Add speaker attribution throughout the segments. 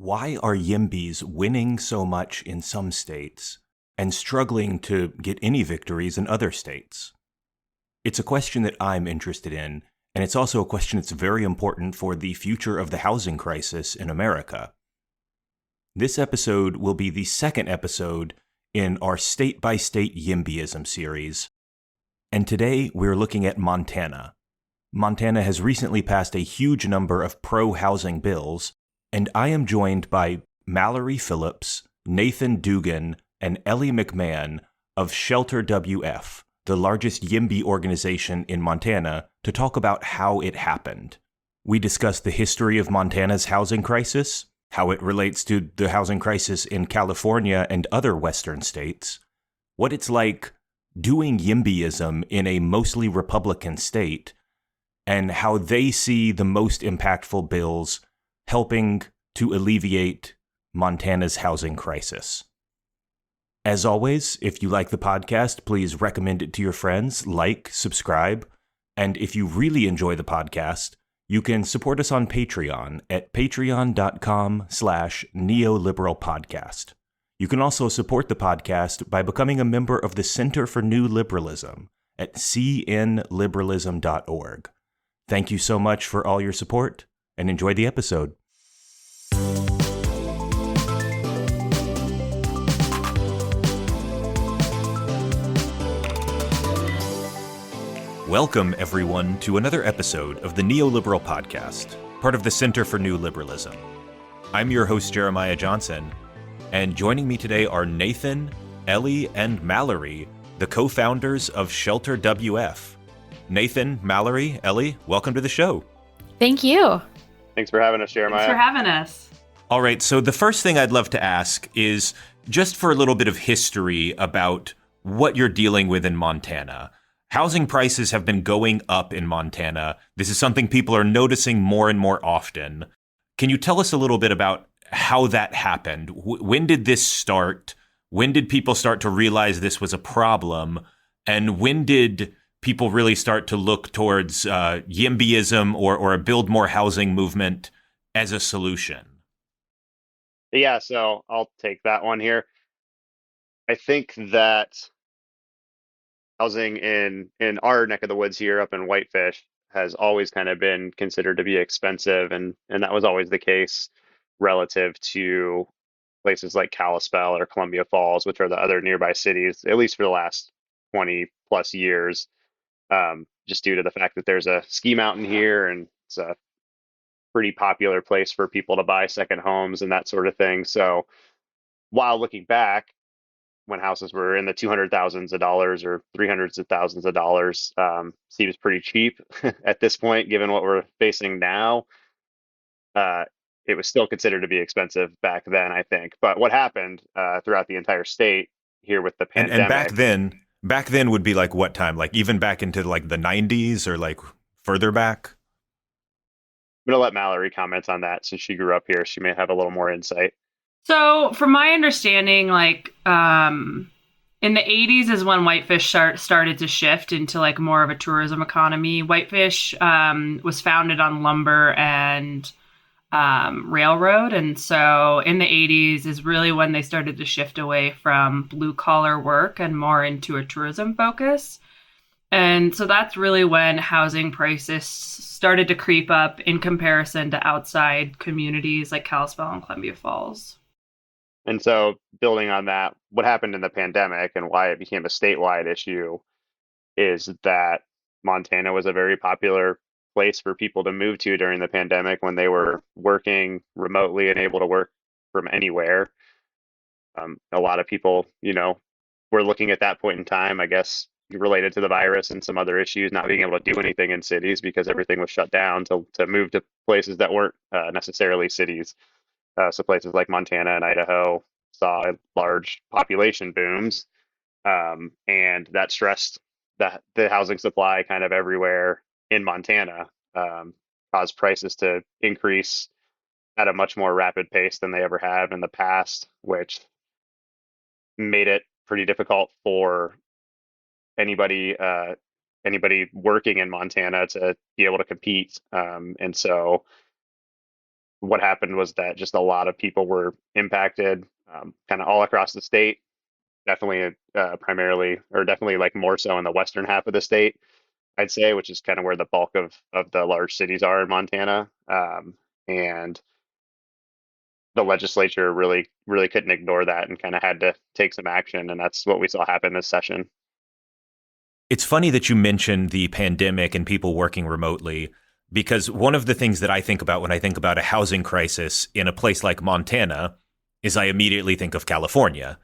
Speaker 1: Why are YIMBYs winning so much in some states and struggling to get any victories in other states? It's a question that I'm interested in, and it's also a question that's very important for the future of the housing crisis in America. This episode will be the second episode in our state-by-state YIMBYism series, and today we're looking at Montana. Montana has recently passed a huge number of pro-housing bills, and I am joined by Mallory Phillips, Nathan Dugan, and Ellie McMann of ShelterWF, the largest YIMBY organization in Montana, to talk about how it happened. We discuss the history of Montana's housing crisis, how it relates to the housing crisis in California and other Western states, what it's like doing YIMBYism in a mostly Republican state, and how they see the most impactful bills helping to alleviate Montana's housing crisis. As always, if you like the podcast, please recommend it to your friends, like, subscribe, and if you really enjoy the podcast, you can support us on Patreon at patreon.com/Neoliberal Podcast. You can also support the podcast by becoming a member of the Center for New Liberalism at cnliberalism.org. Thank you so much for all your support, and enjoy the episode. Welcome, everyone, to another episode of the Neoliberal Podcast, part of the Center for New Liberalism. I'm your host, Jeremiah Johnson, and joining me today are Nathan, Ellie, and Mallory, the co-founders of ShelterWF. Nathan, Mallory, Ellie, welcome to the show.
Speaker 2: Thank you.
Speaker 3: Thanks for having us, Jeremiah.
Speaker 4: Thanks for having us.
Speaker 1: All right, so the first thing I'd love to ask is just for a little bit of history about what you're dealing with in Montana. Housing prices have been going up in Montana. This is something people are noticing more and more often. Can you tell us a little bit about how that happened? When did this start? When did people start to realize this was a problem? And when did people really start to look towards YIMBYism or a build more housing movement as a solution?
Speaker 3: Yeah, so I'll take that one here. I think that housing in our neck of the woods here up in Whitefish has always kind of been considered to be expensive, and that was always the case relative to places like Kalispell or Columbia Falls, which are the other nearby cities, at least for the last 20 plus years. Just due to the fact that there's a ski mountain here and it's a pretty popular place for people to buy second homes and that sort of thing. So while looking back, when houses were in the $200,000s of dollars or $300s of thousands of dollars, seems pretty cheap at this point, given what we're facing now. It was still considered to be expensive back then, I think. But what happened throughout the entire state here with the pandemic?
Speaker 1: And back then would be like what time? Like even back into like the 90s or like further back?
Speaker 3: I'm going to let Mallory comment on that since she grew up here. She may have a little more insight.
Speaker 4: So, from my understanding, in the 80s is when Whitefish started to shift into like more of a tourism economy. Whitefish was founded on lumber and railroad. And so in the 80s is really when they started to shift away from blue collar work and more into a tourism focus. And so that's really when housing prices started to creep up in comparison to outside communities like Kalispell and Columbia Falls.
Speaker 3: And so building on that, what happened in the pandemic and why it became a statewide issue is that Montana was a very popular place for people to move to during the pandemic when they were working remotely and able to work from anywhere. A lot of people, were looking at that point in time, I guess, related to the virus and some other issues, not being able to do anything in cities because everything was shut down to move to places that weren't necessarily cities. So places like Montana and Idaho saw large population booms, and that stressed the housing supply kind of everywhere in Montana, caused prices to increase at a much more rapid pace than they ever have in the past, which made it pretty difficult for anybody working in Montana to be able to compete. And so what happened was that just a lot of people were impacted, kind of all across the state. Definitely, primarily, or definitely like more so in the western half of the state, I'd say, which is kind of where the bulk of the large cities are in Montana. And the legislature really couldn't ignore that and kind of had to take some action. And that's what we saw happen this session.
Speaker 1: It's funny that you mentioned the pandemic and people working remotely, because one of the things that I think about when I think about a housing crisis in a place like Montana is I immediately think of California.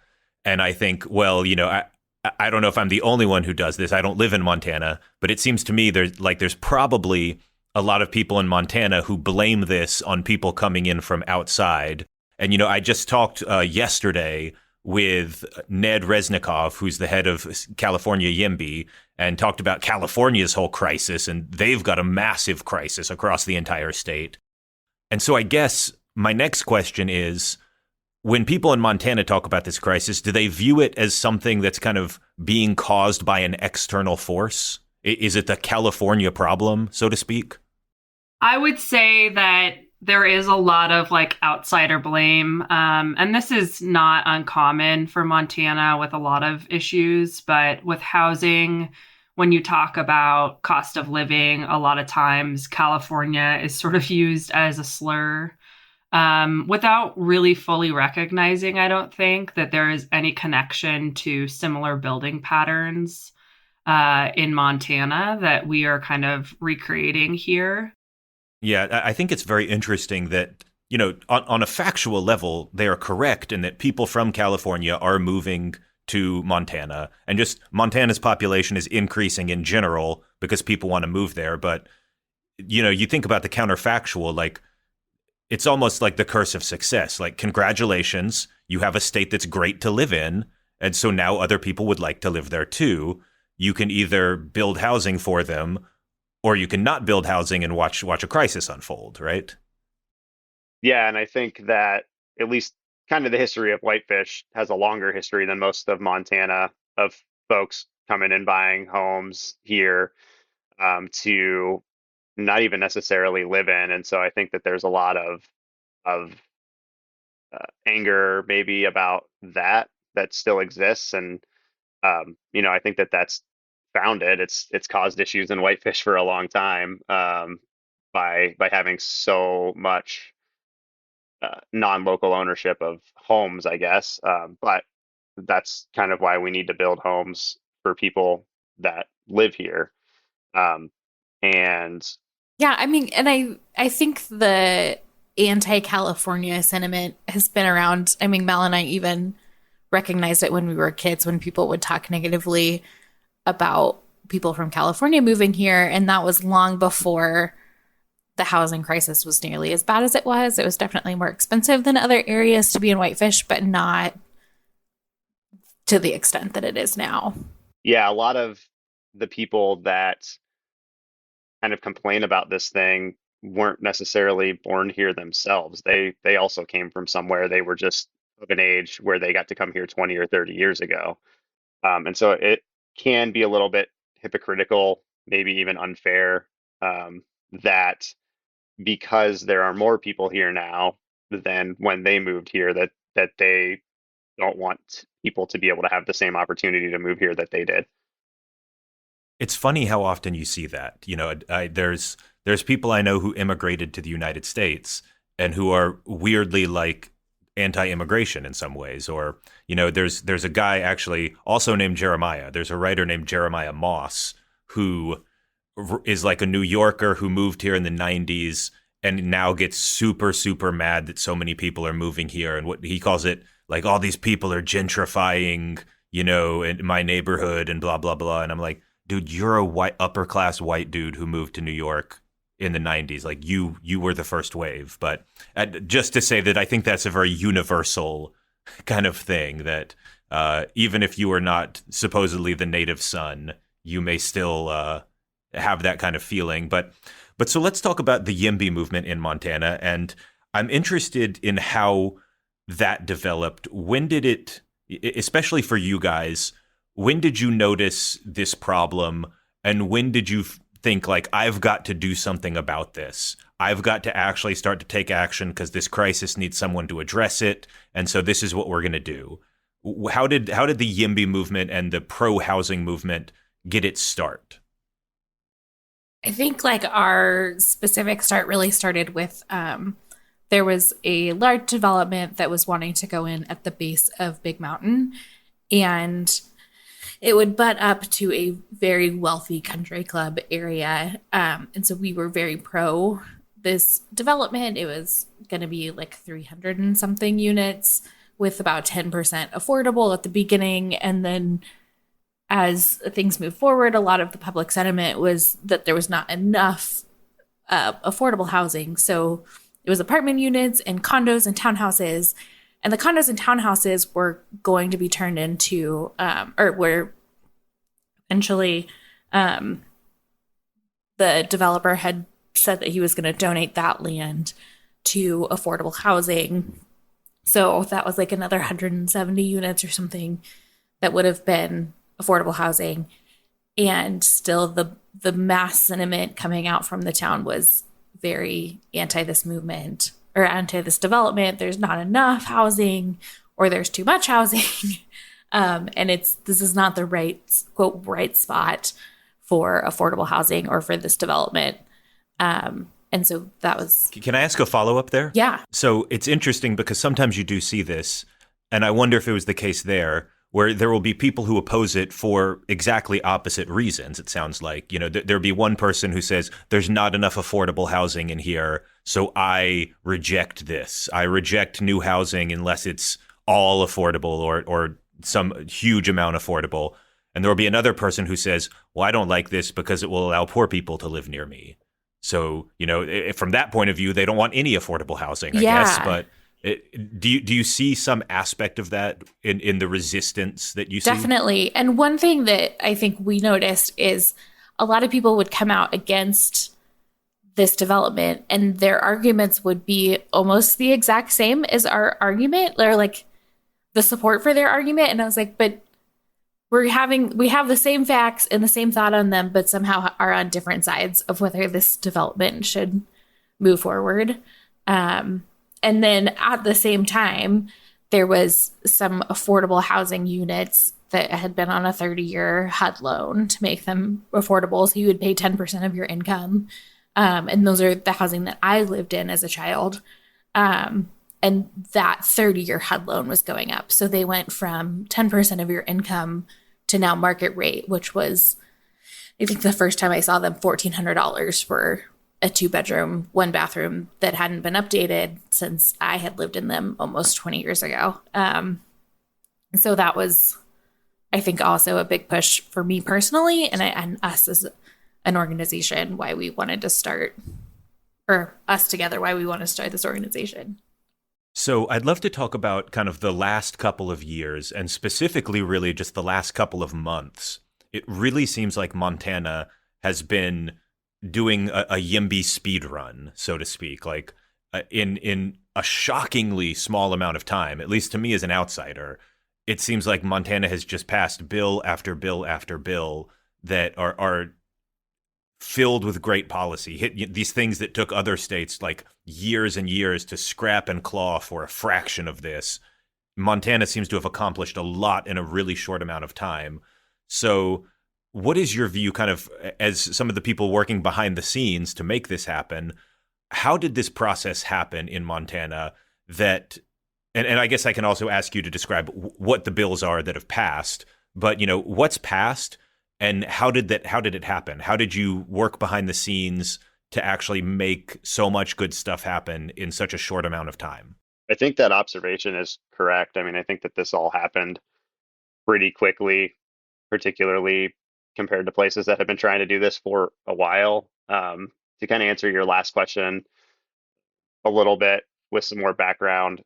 Speaker 1: And I think, well, I don't know if I'm the only one who does this. I don't live in Montana, but it seems to me there's probably a lot of people in Montana who blame this on people coming in from outside. And, I just talked yesterday with Ned Resnikoff, who's the head of California YIMBY, and talked about California's whole crisis. And they've got a massive crisis across the entire state. And so I guess my next question is, when people in Montana talk about this crisis, do they view it as something that's kind of being caused by an external force? Is it the California problem, so to speak?
Speaker 4: I would say that there is a lot of like outsider blame. And this is not uncommon for Montana with a lot of issues, but with housing, when you talk about cost of living, a lot of times California is sort of used as a slur. Without really fully recognizing, I don't think, that there is any connection to similar building patterns in Montana that we are kind of recreating here.
Speaker 1: Yeah, I think it's very interesting that, on a factual level, they are correct in that people from California are moving to Montana, and just Montana's population is increasing in general because people want to move there. But, you think about the counterfactual, like, it's almost like the curse of success. Like, congratulations, you have a state that's great to live in. And so now other people would like to live there too. You can either build housing for them, or you can not build housing and watch a crisis unfold, right?
Speaker 3: Yeah, and I think that at least kind of the history of Whitefish has a longer history than most of Montana, of folks coming and buying homes here to not even necessarily live in. And so I think that there's a lot of anger maybe about that still exists. And I think that that's founded. It's caused issues in Whitefish for a long time by having so much non-local ownership of homes, I guess. But that's kind of why we need to build homes for people that live here. And
Speaker 2: yeah, I mean, and I think the anti-California sentiment has been around. I mean, Mel and I even recognized it when we were kids, when people would talk negatively about people from California moving here. And that was long before the housing crisis was nearly as bad as it was. It was definitely more expensive than other areas to be in Whitefish, but not to the extent that it is now.
Speaker 3: Yeah, a lot of the people that kind of complain about this thing weren't necessarily born here themselves. They also came from somewhere. They were just of an age where they got to come here 20 or 30 years ago. And so it can be a little bit hypocritical, maybe even unfair, that because there are more people here now than when they moved here, that they don't want people to be able to have the same opportunity to move here that they did.
Speaker 1: It's funny how often you see that. There's people I know who immigrated to the United States and who are weirdly like anti-immigration in some ways. Or, there's a guy actually also named Jeremiah. There's a writer named Jeremiah Moss who is like a New Yorker who moved here in the 90s and now gets super, super mad that so many people are moving here. And what he calls it, like, all these people are gentrifying, in my neighborhood and blah, blah, blah. And I'm like, dude, you're a upper class white dude who moved to New York in the 90s. Like, you were the first wave. But just to say that I think that's a very universal kind of thing, that even if you are not supposedly the native son, you may still have that kind of feeling. But so let's talk about the YIMBY movement in Montana. And I'm interested in how that developed. When did it, especially for you guys, when did you notice this problem? And when did you think, like, I've got to do something about this? I've got to actually start to take action because this crisis needs someone to address it. And so this is what we're going to do. How did the YIMBY movement and the pro-housing movement get its start?
Speaker 2: I think like our specific start really started with there was a large development that was wanting to go in at the base of Big Mountain, and it would butt up to a very wealthy country club area. And so we were very pro this development. It was going to be like 300 and something units with about 10% affordable at the beginning. And then as things moved forward, a lot of the public sentiment was that there was not enough affordable housing. So it was apartment units and condos and townhouses. And the condos and townhouses were going to be turned into, or were eventually, the developer had said that he was going to donate that land to affordable housing. So that was like another 170 units or something that would have been affordable housing. And still the mass sentiment coming out from the town was very anti this movement or anti this development. There's not enough housing, or there's too much housing. And this is not the right, quote, right spot for affordable housing or for this development. And so that was...
Speaker 1: Can I ask a follow-up there?
Speaker 2: Yeah.
Speaker 1: So it's interesting because sometimes you do see this, and I wonder if it was the case there, where there will be people who oppose it for exactly opposite reasons. It sounds like, there'll be one person who says, there's not enough affordable housing in here, so I reject this. I reject new housing unless it's all affordable or some huge amount affordable. And there will be another person who says, well, I don't like this because it will allow poor people to live near me. So, from that point of view, they don't want any affordable housing, I guess. But do you see some aspect of that in the resistance that you see?
Speaker 2: Definitely. And one thing that I think we noticed is a lot of people would come out against this development, and their arguments would be almost the exact same as our argument, or like the support for their argument. And I was like, but we have the same facts and the same thought on them, but somehow are on different sides of whether this development should move forward. And then at the same time, there was some affordable housing units that had been on a 30-year HUD loan to make them affordable. So you would pay 10% of your income. And those are the housing that I lived in as a child. And that 30-year HUD loan was going up. So they went from 10% of your income to now market rate, which was, I think the first time I saw them, $1,400 for a 2-bedroom, 1-bathroom that hadn't been updated since I had lived in them almost 20 years ago. So that was, I think, also a big push for me personally and us as an organization, why we wanted to start, or us together, why we want to start this organization.
Speaker 1: So I'd love to talk about kind of the last couple of years, and specifically really just the last couple of months. It really seems like Montana has been doing a YIMBY speed run, so to speak, like in a shockingly small amount of time, at least to me as an outsider. It seems like Montana has just passed bill after bill after bill that are filled with great policy. These things that took other states like years and years to scrap and claw for a fraction of this. Montana seems to have accomplished a lot in a really short amount of time. So what is your view, kind of as some of the people working behind the scenes to make this happen? How did this process happen in Montana that, and I guess I can also ask you to describe what the bills are that have passed, but what's passed? And how did it happen? How did you work behind the scenes to actually make so much good stuff happen in such a short amount of time?
Speaker 3: I think that observation is correct. I mean, I think that this all happened pretty quickly, particularly compared to places that have been trying to do this for a while. To kind of answer your last question a little bit with some more background,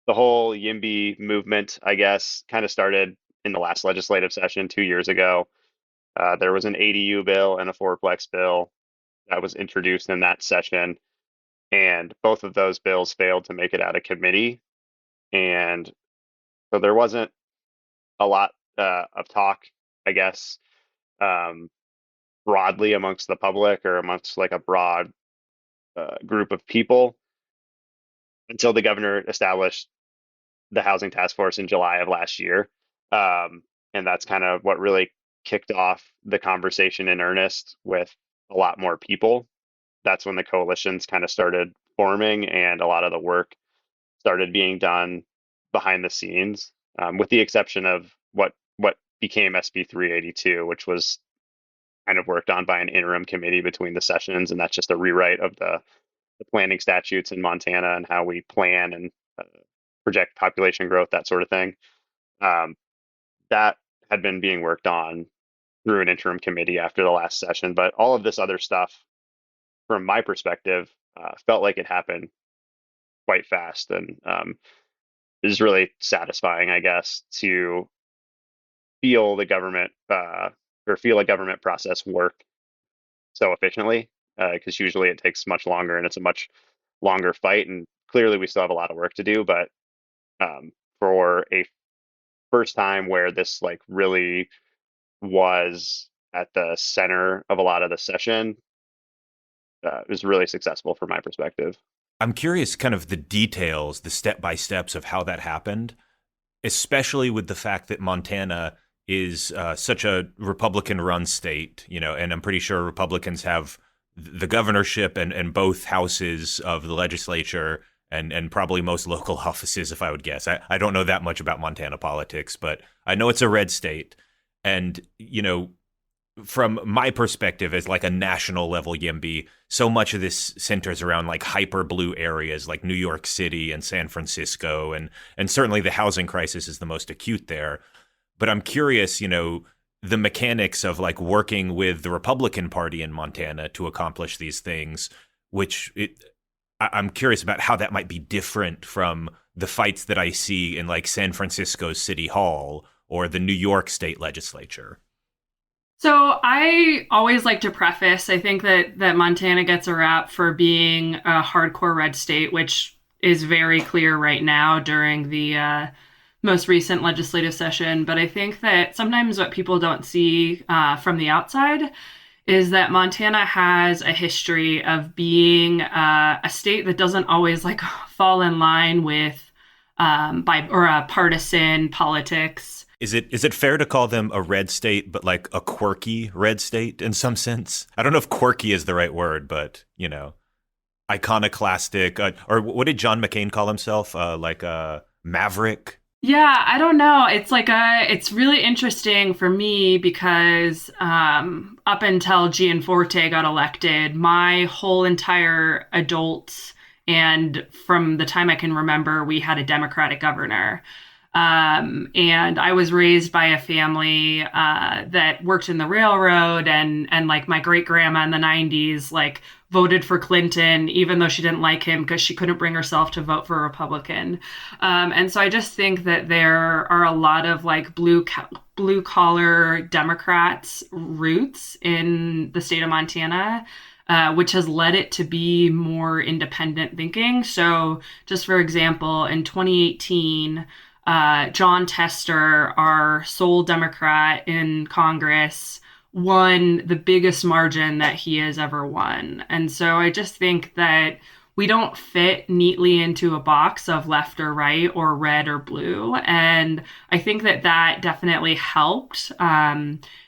Speaker 3: the whole YIMBY movement, I guess, kind of started in the last legislative session 2 years ago. There was an ADU bill and a fourplex bill that was introduced in that session, and both of those bills failed to make it out of committee. And so there wasn't a lot of talk, I guess, broadly amongst the public or amongst like a broad group of people until the governor established the housing task force in July of last year. And that's kind of what really kicked off the conversation in earnest with a lot more people. That's when the coalitions kind of started forming and a lot of the work started being done behind the scenes, with the exception of what became SB 382, which was kind of worked on by an interim committee between the sessions, and that's just a rewrite of the planning statutes in Montana and how we plan and project population growth, that sort of thing. That had been being worked on through an interim committee after the last session, but all of this other stuff, from my perspective, felt like it happened quite fast, and it is really satisfying, I guess, to feel the government or feel a government process work so efficiently, because usually it takes much longer and it's a much longer fight, and clearly we still have a lot of work to do, but for a first time where this like really was at the center of a lot of the session, it was really successful from my perspective.
Speaker 1: I'm curious kind of the details, the step-by-steps of how that happened, especially with the fact that Montana is such a Republican-run state, you know, and I'm pretty sure Republicans have the governorship and both houses of the legislature and probably most local offices, if I would guess. I don't know that much about Montana politics, but I know it's a red state. And, you know, from my perspective as like a national level YIMBY, so much of this centers around like hyper blue areas like New York City and San Francisco, and certainly the housing crisis is the most acute there. But I'm curious, you know, the mechanics of like working with the Republican Party in Montana to accomplish these things, I'm curious about how that might be different from the fights that I see in like San Francisco's City Hall or the New York State Legislature.
Speaker 4: So I always like to preface, I think that Montana gets a rap for being a hardcore red state, which is very clear right now during the most recent legislative session. But I think that sometimes what people don't see from the outside is that Montana has a history of being a state that doesn't always like fall in line with partisan politics.
Speaker 1: Is it fair to call them a red state, but like a quirky red state in some sense? I don't know if quirky is the right word, but, you know, iconoclastic, or what did John McCain call himself? Like a maverick?
Speaker 4: Yeah, I don't know. It's like it's really interesting for me because up until Gianforte got elected, my whole entire adult and from the time I can remember, we had a Democratic governor. And I was raised by a family that worked in the railroad, and like my great grandma in the 90s like voted for Clinton even though she didn't like him because she couldn't bring herself to vote for a Republican. And so I just think that there are a lot of like blue collar Democrats roots in the state of Montana, which has led it to be more independent thinking. So just for example, in 2018, John Tester, our sole Democrat in Congress, won the biggest margin that he has ever won. And so I just think that we don't fit neatly into a box of left or right or red or blue. And I think that definitely helped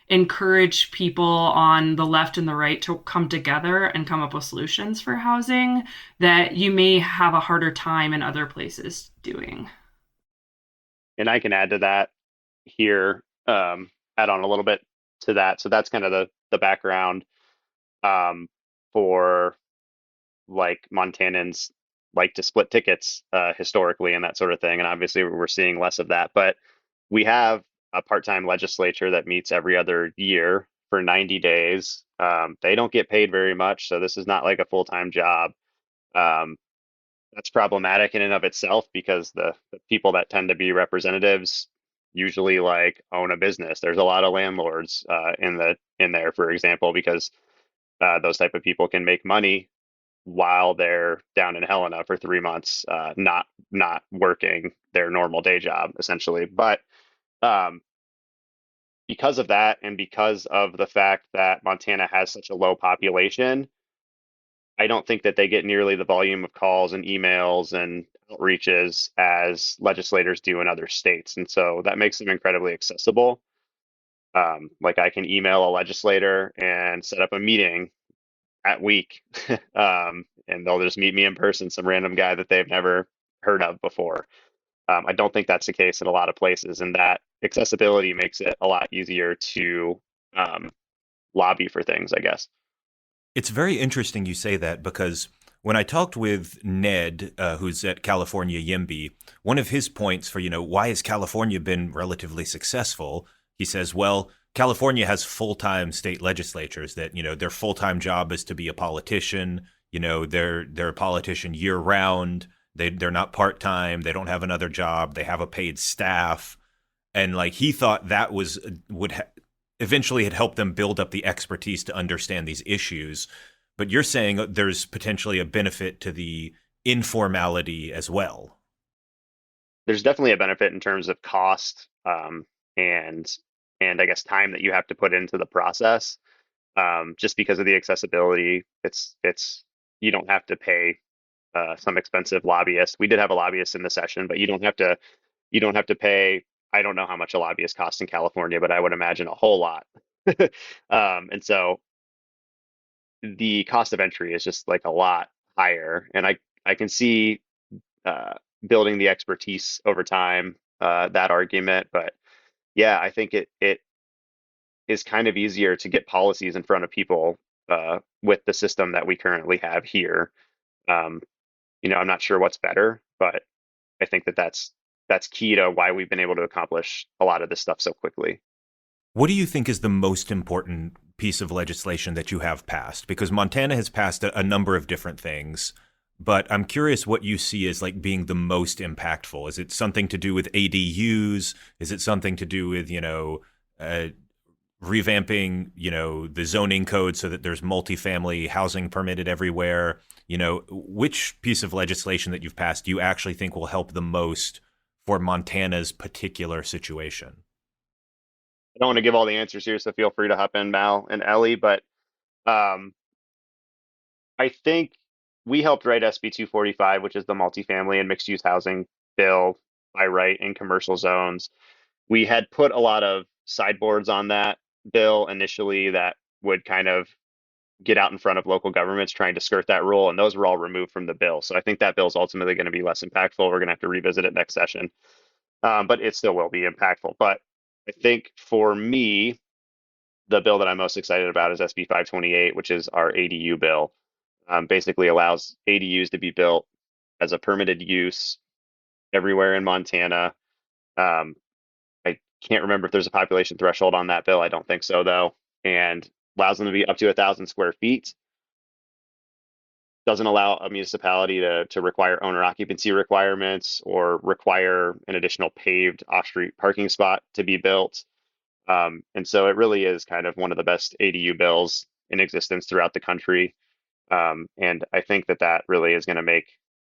Speaker 4: encourage people on the left and the right to come together and come up with solutions for housing that you may have a harder time in other places doing.
Speaker 3: And I can add to that here, add on a little bit to that. So that's kind of the background for like Montanans like to split tickets historically and that sort of thing. And obviously we're seeing less of that, but we have a part-time legislature that meets every other year for 90 days. They don't get paid very much, so this is not like a full-time job. That's problematic in and of itself because the people that tend to be representatives usually like own a business. There's a lot of landlords in there, for example, because those type of people can make money while they're down in Helena for 3 months, not working their normal day job, essentially. But because of that, and because of the fact that Montana has such a low population, I don't think that they get nearly the volume of calls and emails and outreaches as legislators do in other states. And so that makes them incredibly accessible. Like I can email a legislator and set up a meeting at week, and they'll just meet me in person, some random guy that they've never heard of before. I don't think that's the case in a lot of places, and that accessibility makes it a lot easier to lobby for things, I guess.
Speaker 1: It's very interesting you say that, because when I talked with Ned, who's at California YIMBY, one of his points for, why has California been relatively successful? He says, well, California has full-time state legislatures that, their full-time job is to be a politician. They're a politician year-round. They're not part-time. They don't have another job. They have a paid staff. And like he thought that eventually had helped them build up the expertise to understand these issues. But you're saying there's potentially a benefit to the informality as well.
Speaker 3: There's definitely a benefit in terms of cost, and I guess time that you have to put into the process. Just because of the accessibility, it's you don't have to pay some expensive lobbyist. We did have a lobbyist in the session, but you don't have to pay. I don't know how much a lobbyist costs in California, but I would imagine a whole lot. And so the cost of entry is just like a lot higher. And I can see building the expertise over time, that argument. But yeah, I think it is kind of easier to get policies in front of people with the system that we currently have here. I'm not sure what's better, but I think that's key to why we've been able to accomplish a lot of this stuff so quickly.
Speaker 1: What do you think is the most important piece of legislation that you have passed? Because Montana has passed a number of different things, but I'm curious what you see as like being the most impactful. Is it something to do with ADUs? Is it something to do with, revamping, the zoning code so that there's multifamily housing permitted everywhere? Which piece of legislation that you've passed do you actually think will help the most for Montana's particular situation?
Speaker 3: I don't want to give all the answers here, so feel free to hop in, Mal and Ellie, but I think we helped write SB 245, which is the multifamily and mixed-use housing bill by right in commercial zones. We had put a lot of sideboards on that bill initially that would kind of get out in front of local governments trying to skirt that rule, and those were all removed from the bill. So I think that bill is ultimately going to be less impactful. We're going to have to revisit it next session, but it still will be impactful. But I think for me, the bill that I'm most excited about is SB 528, which is our ADU bill. Basically allows ADUs to be built as a permitted use everywhere in Montana. I can't remember if there's a population threshold on that bill. I don't think so, though. And allows them to be up to 1,000 square feet. Doesn't allow a municipality to require owner occupancy requirements or require an additional paved off-street parking spot to be built. And so it really is kind of one of the best ADU bills in existence throughout the country. And I think that really is going to make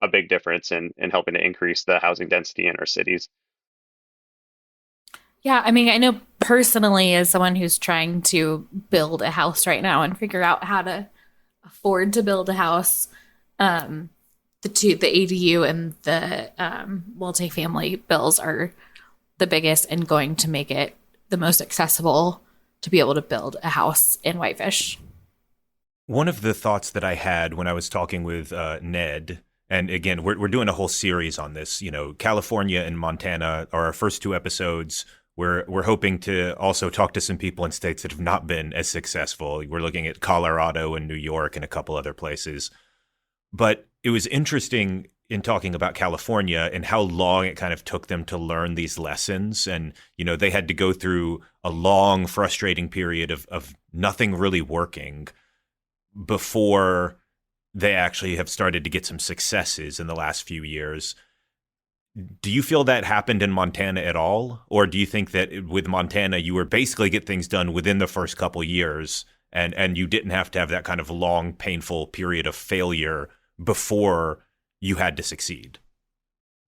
Speaker 3: a big difference in helping to increase the housing density in our cities.
Speaker 2: Yeah, I mean, I know personally as someone who's trying to build a house right now and figure out how to afford to build a house, the ADU and the multifamily bills are the biggest and going to make it the most accessible to be able to build a house in Whitefish.
Speaker 1: One of the thoughts that I had when I was talking with Ned, and again, we're doing a whole series on this, California and Montana are our first two episodes. We're hoping to also talk to some people in states that have not been as successful. We're looking at Colorado and New York and a couple other places. But it was interesting in talking about California and how long it kind of took them to learn these lessons. And, they had to go through a long, frustrating period of nothing really working before they actually have started to get some successes in the last few years. Do you feel that happened in Montana at all? Or do you think that with Montana, you were basically get things done within the first couple years and you didn't have to have that kind of long, painful period of failure before you had to succeed?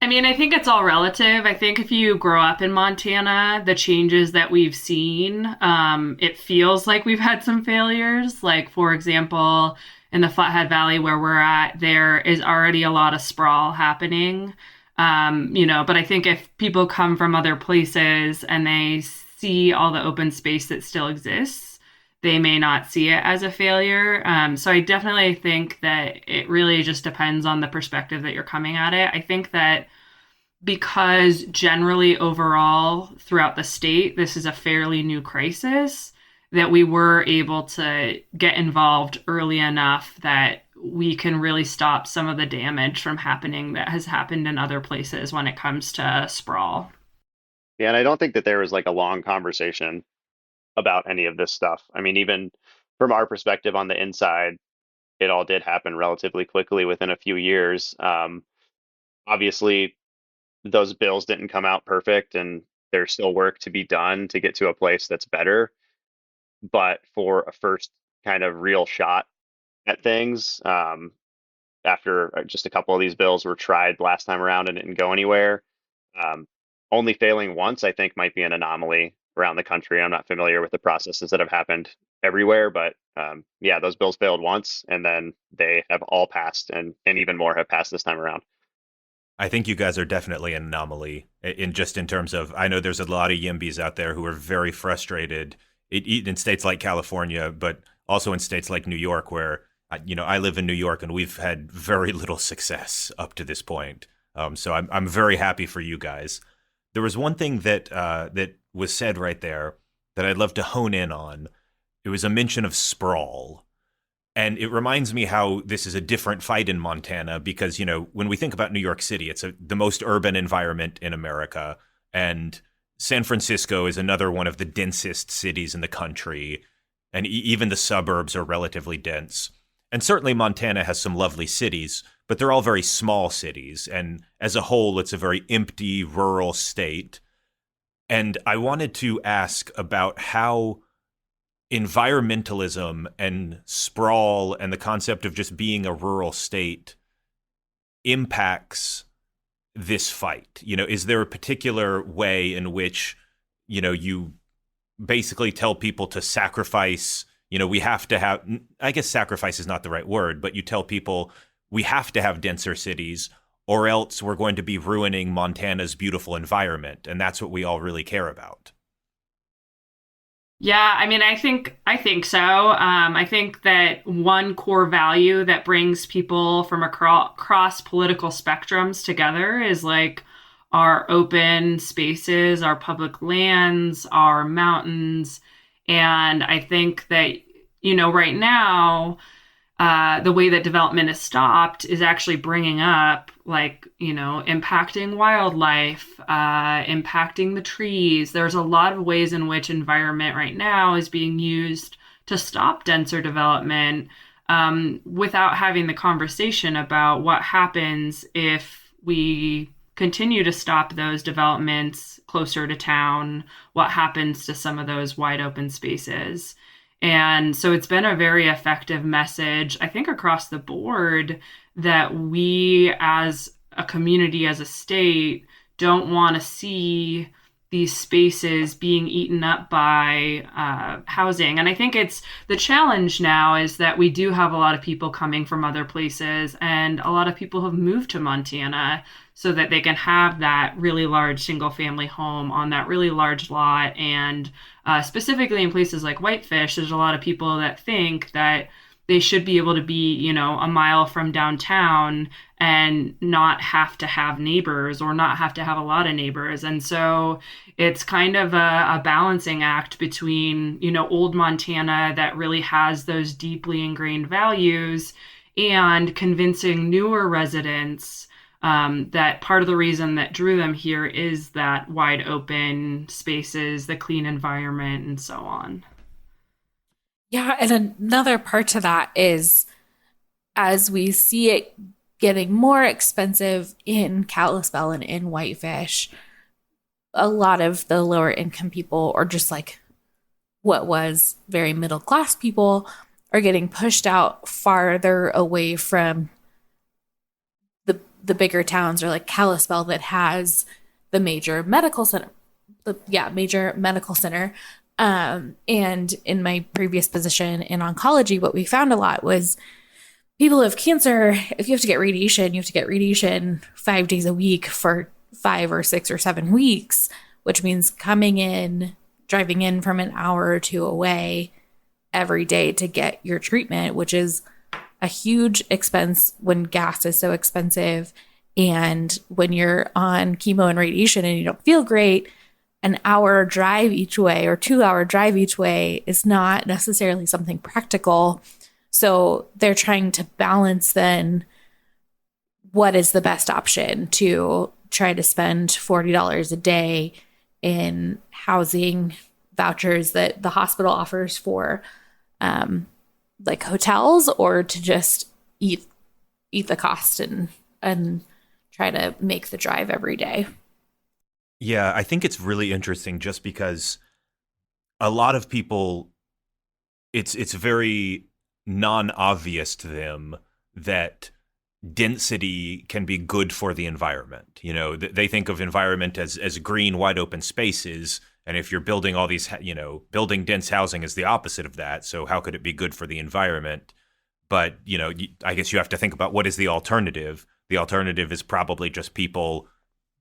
Speaker 4: I mean, I think it's all relative. I think if you grow up in Montana, the changes that we've seen, it feels like we've had some failures. Like, for example, in the Flathead Valley where we're at, there is already a lot of sprawl happening. But I think if people come from other places and they see all the open space that still exists, they may not see it as a failure. So I definitely think that it really just depends on the perspective that you're coming at it. I think that because generally overall throughout the state, this is a fairly new crisis, that we were able to get involved early enough that we can really stop some of the damage from happening that has happened in other places when it comes to sprawl.
Speaker 3: Yeah, and I don't think that there was like a long conversation about any of this stuff. I mean, even from our perspective on the inside, it all did happen relatively quickly within a few years. Obviously, those bills didn't come out perfect, and there's still work to be done to get to a place that's better. But for a first kind of real shot at things, after just a couple of these bills were tried last time around and didn't go anywhere, um, only failing once, I think, might be an anomaly around the country. I'm not familiar with the processes that have happened everywhere, but yeah, those bills failed once, and then they have all passed, and even more have passed this time around.
Speaker 1: I think you guys are definitely an anomaly in terms of, I know there's a lot of YIMBYs out there who are very frustrated in states like California, but also in states like New York, where, I live in New York and we've had very little success up to this point. So I'm very happy for you guys. There was one thing that was said right there that I'd love to hone in on. It was a mention of sprawl. And it reminds me how this is a different fight in Montana because, when we think about New York City, it's the most urban environment in America. And San Francisco is another one of the densest cities in the country. And even the suburbs are relatively dense. And certainly Montana has some lovely cities, but they're all very small cities. And as a whole, it's a very empty, rural state. And I wanted to ask about how environmentalism and sprawl and the concept of just being a rural state impacts this fight. Is there a particular way in which, you basically tell people to sacrifice, we have to have, I guess sacrifice is not the right word, but you tell people we have to have denser cities or else we're going to be ruining Montana's beautiful environment. And that's what we all really care about.
Speaker 4: Yeah, I mean, I think so. I think that one core value that brings people from across political spectrums together is like our open spaces, our public lands, our mountains. And I think that, right now, the way that development is stopped is actually bringing up impacting wildlife, impacting the trees. There's a lot of ways in which environment right now is being used to stop denser development without having the conversation about what happens if we continue to stop those developments closer to town, what happens to some of those wide open spaces. And so it's been a very effective message, I think, across the board that we as a community, as a state, don't want to see these spaces being eaten up by housing. And I think it's the challenge now is that we do have a lot of people coming from other places, and a lot of people have moved to Montana so that they can have that really large single family home on that really large lot. And specifically in places like Whitefish, there's a lot of people that think that they should be able to be, a mile from downtown and not have to have neighbors or not have to have a lot of neighbors. And so it's kind of a balancing act between, old Montana that really has those deeply ingrained values and convincing newer residents that part of the reason that drew them here is that wide open spaces, the clean environment, and so on.
Speaker 2: Yeah, and another part to that is as we see it getting more expensive in Kalispell and in Whitefish, a lot of the lower income people, or just like what was very middle class people, are getting pushed out farther away from the bigger towns, or like Kalispell, that has the major medical center. Major medical center. And in my previous position in oncology, what we found a lot was people who have cancer, if you have to get radiation, you have to get radiation 5 days a week for 5 or 6 or 7 weeks, which means driving in from an hour or two away every day to get your treatment, which is a huge expense when gas is so expensive. And when you're on chemo and radiation and you don't feel great, an hour drive each way or 2-hour drive each way is not necessarily something practical. So they're trying to balance then what is the best option to try to spend $40 a day in housing vouchers that the hospital offers for like hotels, or to just eat the cost and try to make the drive every day.
Speaker 1: Yeah, I think it's really interesting just because a lot of people, it's very non-obvious to them that density can be good for the environment. You know, they think of environment as green, wide open spaces. And if you're building all these, building dense housing is the opposite of that. So how could it be good for the environment? But, I guess you have to think about what is the alternative. The alternative is probably just people,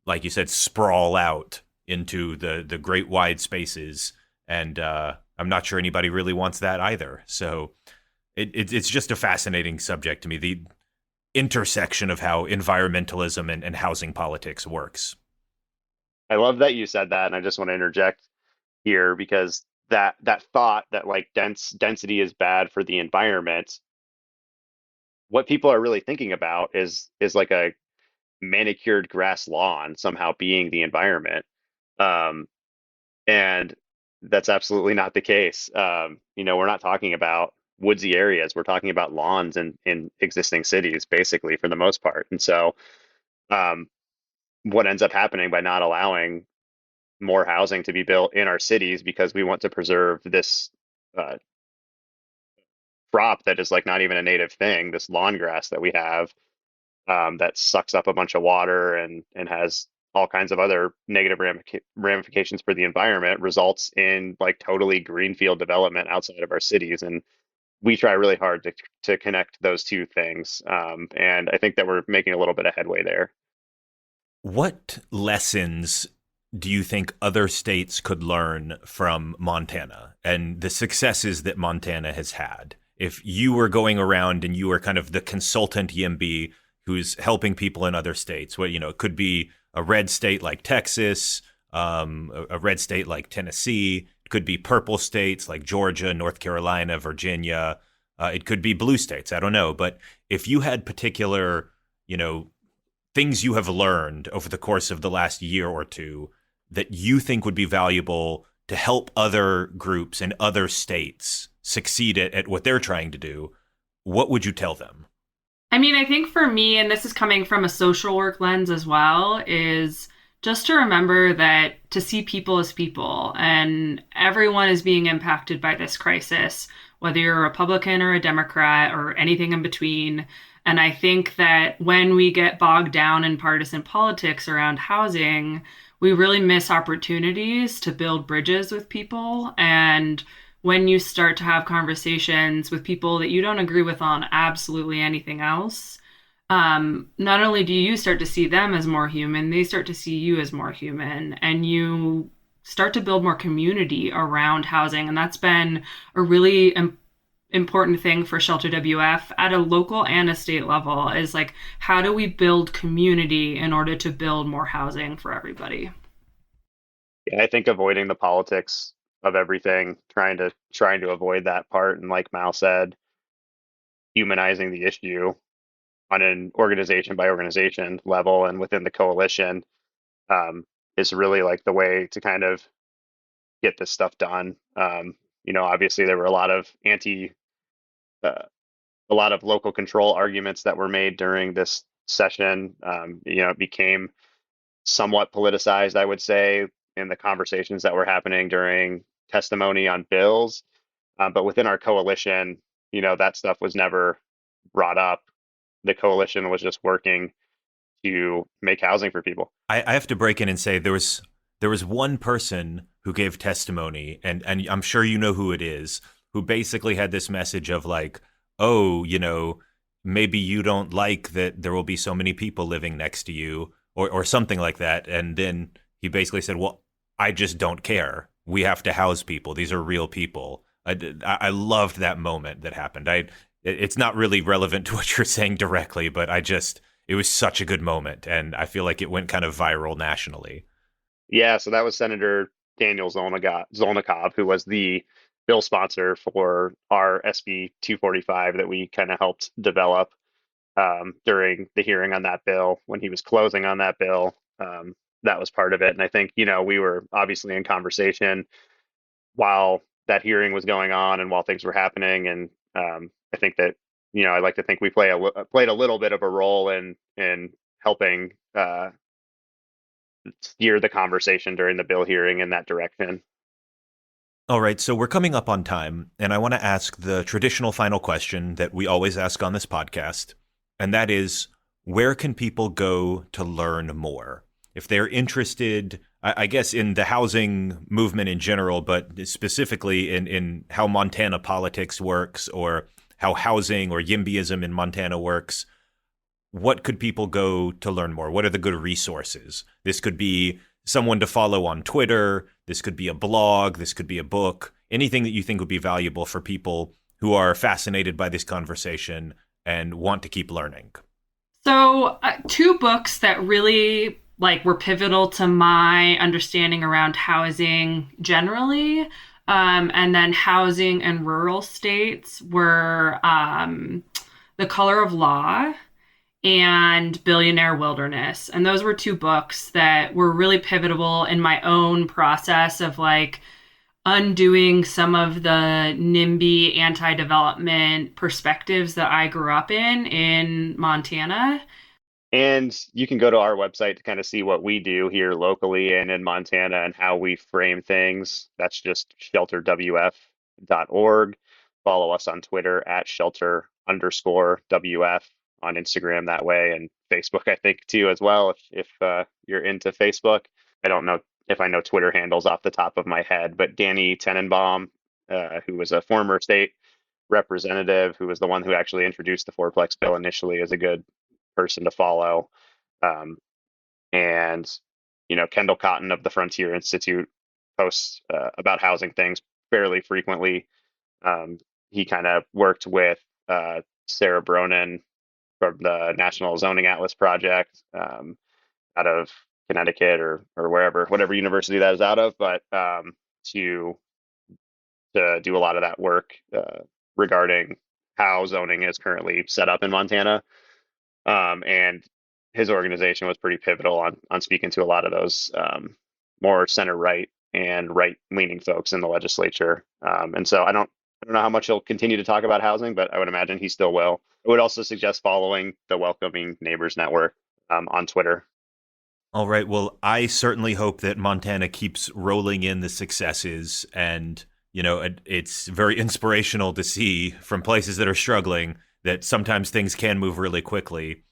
Speaker 1: like you said, sprawl out into the great wide spaces. And I'm not sure anybody really wants that either. So it's just a fascinating subject to me, the intersection of how environmentalism and housing politics works.
Speaker 3: I love that you said that, and I just want to interject here because that thought that like density is bad for the environment, what people are really thinking about is like a manicured grass lawn somehow being the environment, and that's absolutely not the case. We're not talking about woodsy areas. We're talking about lawns in existing cities, basically, for the most part. And so, what ends up happening by not allowing more housing to be built in our cities because we want to preserve this crop that is like not even a native thing, this lawn grass that we have, that sucks up a bunch of water and has all kinds of other negative ramifications for the environment, results in like totally greenfield development outside of our cities. And we try really hard to connect those two things. And I think that we're making a little bit of headway there.
Speaker 1: What lessons do you think other states could learn from Montana and the successes that Montana has had? If you were going around and you were kind of the consultant YIMBY who's helping people in other states, it could be a red state like Texas, a red state like Tennessee. It could be purple states like Georgia, North Carolina, Virginia. It could be blue states. I don't know. But if you had particular, things you have learned over the course of the last year or two that you think would be valuable to help other groups and other states succeed at what they're trying to do, what would you tell them?
Speaker 4: I mean, I think for me, and this is coming from a social work lens as well, is just to remember that to see people as people, and everyone is being impacted by this crisis, whether you're a Republican or a Democrat or anything in between. And I think that when we get bogged down in partisan politics around housing, we really miss opportunities to build bridges with people. And when you start to have conversations with people that you don't agree with on absolutely anything else, not only do you start to see them as more human, they start to see you as more human, and you start to build more community around housing. And that's been a really important thing for ShelterWF at a local and a state level, is like, how do we build community in order to build more housing for everybody?
Speaker 3: Yeah, I think avoiding the politics of everything, trying to avoid that part, and like Mal said, humanizing the issue on an organization by organization level and within the coalition, is really like the way to kind of get this stuff done. Obviously there were a lot of local control arguments that were made during this session. It became somewhat politicized, I would say, in the conversations that were happening during testimony on bills. But within our coalition, that stuff was never brought up. The coalition was just working to make housing for people.
Speaker 1: I have to break in and say there was one person who gave testimony, and I'm sure you know who it is, who basically had this message of like, oh, maybe you don't like that there will be so many people living next to you, or something like that. And then he basically said, well, I just don't care. We have to house people. These are real people. I loved that moment that happened. It's not really relevant to what you're saying directly, but it was such a good moment. And I feel like it went kind of viral nationally.
Speaker 3: Yeah, so that was Senator Daniel Zolnikov, who was the bill sponsor for our SB 245 that we kind of helped develop during the hearing on that bill. When he was closing on that bill, that was part of it. And I think, we were obviously in conversation while that hearing was going on and while things were happening. And I think that, I like to think we played a little bit of a role in helping steer the conversation during the bill hearing in that direction.
Speaker 1: All right, so we're coming up on time, and I want to ask the traditional final question that we always ask on this podcast, and that is, where can people go to learn more? If they're interested, I guess, in the housing movement in general, but specifically in how Montana politics works, or how housing or YIMBYism in Montana works, what could people go to learn more? What are the good resources? This could be someone to follow on Twitter. This could be a blog. This could be a book. Anything that you think would be valuable for people who are fascinated by this conversation and want to keep learning.
Speaker 4: So 2 books that really were pivotal to my understanding around housing generally, and then housing in rural states were The Color of Law and Billionaire Wilderness. And those were 2 books that were really pivotal in my own process of undoing some of the NIMBY anti-development perspectives that I grew up in Montana.
Speaker 3: And you can go to our website to kind of see what we do here locally and in Montana and how we frame things. That's just ShelterWF.org. Follow us on Twitter at @shelter_WF. On Instagram that way, and Facebook, I think, too, as well, if you're into Facebook. I don't know if I know Twitter handles off the top of my head, but Danny Tenenbaum, who was a former state representative, who was the one who actually introduced the fourplex bill initially, is a good person to follow. And, Kendall Cotton of the Frontier Institute posts about housing things fairly frequently. He kind of worked with Sarah Bronin from the National Zoning Atlas Project out of Connecticut or whatever university that is out of, but to do a lot of that work regarding how zoning is currently set up in Montana. And his organization was pretty pivotal on speaking to a lot of those more center-right and right-leaning folks in the legislature. And so I don't know how much he'll continue to talk about housing, but I would imagine he still will. I would also suggest following the Welcoming Neighbors Network on Twitter.
Speaker 1: All right. Well, I certainly hope that Montana keeps rolling in the successes. And, it's very inspirational to see from places that are struggling that sometimes things can move really quickly.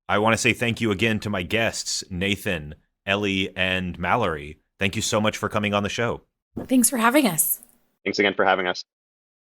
Speaker 1: I want to say thank you again to my guests, Nathan, Ellie, and Mallory. Thank you so much for coming on the show.
Speaker 2: Thanks for having us.
Speaker 3: Thanks again for having us.